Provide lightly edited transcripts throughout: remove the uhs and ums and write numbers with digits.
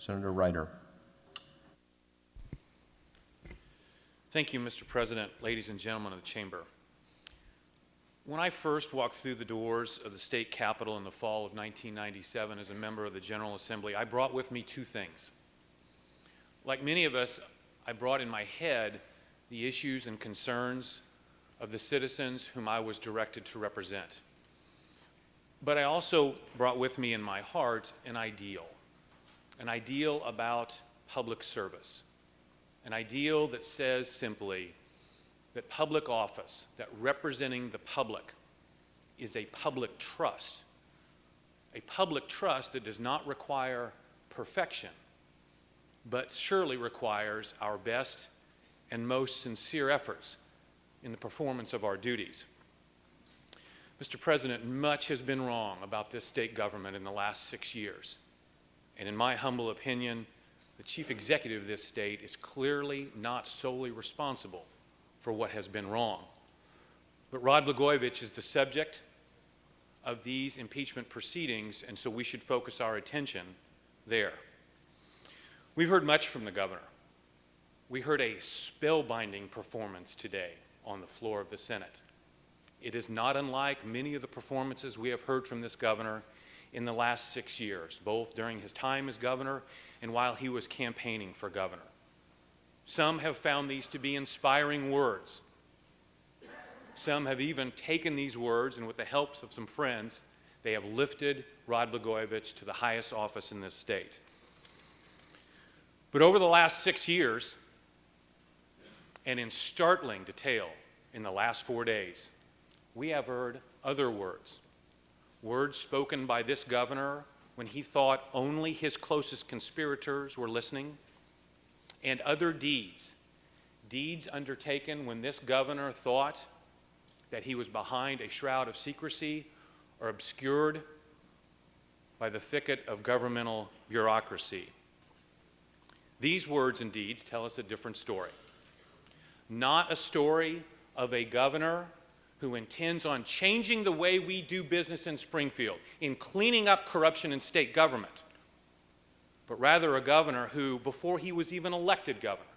Senator Ryder. Thank you, Mr. President, ladies and gentlemen of the Chamber. When I first walked through the doors of the state capitol in the fall of 1997 as a member of the General Assembly, I brought with me two things. Like many of us, I brought in my head the issues and concerns of the citizens whom I was directed to represent. But I also brought with me in my heart an ideal about public service, an ideal that says simply that public office, that representing the public, is a public trust that does not require perfection, but surely requires our best and most sincere efforts in the performance of our duties. Mr. President, much has been wrong about this state government in the last 6 years. And in my humble opinion, the chief executive of this state is clearly not solely responsible for what has been wrong. But Rod Blagojevich is the subject of these impeachment proceedings, and so we should focus our attention there. We've heard much from the governor. We heard a spellbinding performance today on the floor of the Senate. It is not unlike many of the performances we have heard from this governor in the last 6 years, both during his time as governor and while he was campaigning for governor. Some have found these to be inspiring words. Some have even taken these words, and with the help of some friends, they have lifted Rod Blagojevich to the highest office in this state. But over the last 6 years, and in startling detail in the last 4 days, we have heard other words spoken by this governor when he thought only his closest conspirators were listening, and other deeds undertaken when this governor thought that he was behind a shroud of secrecy or obscured by the thicket of governmental bureaucracy. These words and deeds tell us a different story. Not a story of a governor who intends on changing the way we do business in Springfield, in cleaning up corruption in state government, but rather a governor who, before he was even elected governor,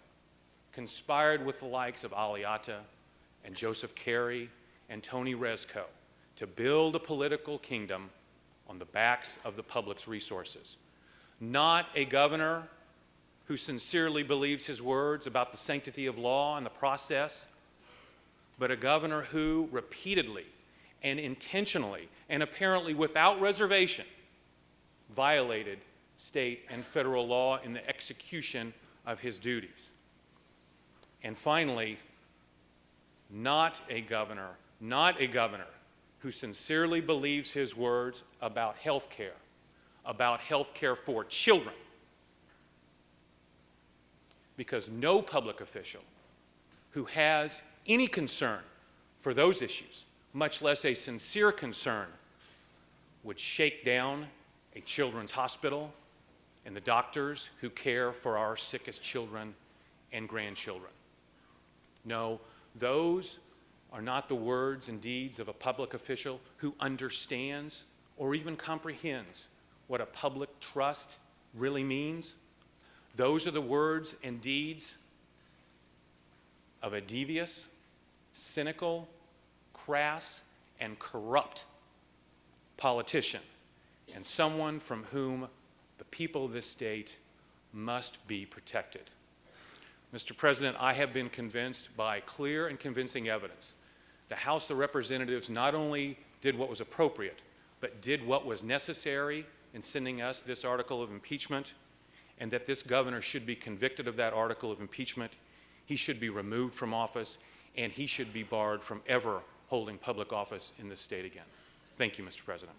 conspired with the likes of Aliata and Joseph Carey and Tony Rezko to build a political kingdom on the backs of the public's resources. Not a governor who sincerely believes his words about the sanctity of law and the process, but a governor who repeatedly and intentionally and apparently without reservation violated state and federal law in the execution of his duties. And finally, not a governor who sincerely believes his words about health care for children. Because no public official who has any concern for those issues, much less a sincere concern, would shake down a children's hospital and the doctors who care for our sickest children and grandchildren. No, those are not the words and deeds of a public official who understands or even comprehends what a public trust really means. Those are the words and deeds of a devious, cynical, crass, and corrupt politician, and someone from whom the people of this state must be protected. Mr. President, I have been convinced by clear and convincing evidence the House of Representatives not only did what was appropriate, but did what was necessary in sending us this article of impeachment, and that this governor should be convicted of that article of impeachment. He should be removed from office, and he should be barred from ever holding public office in this state again. Thank you, Mr. President.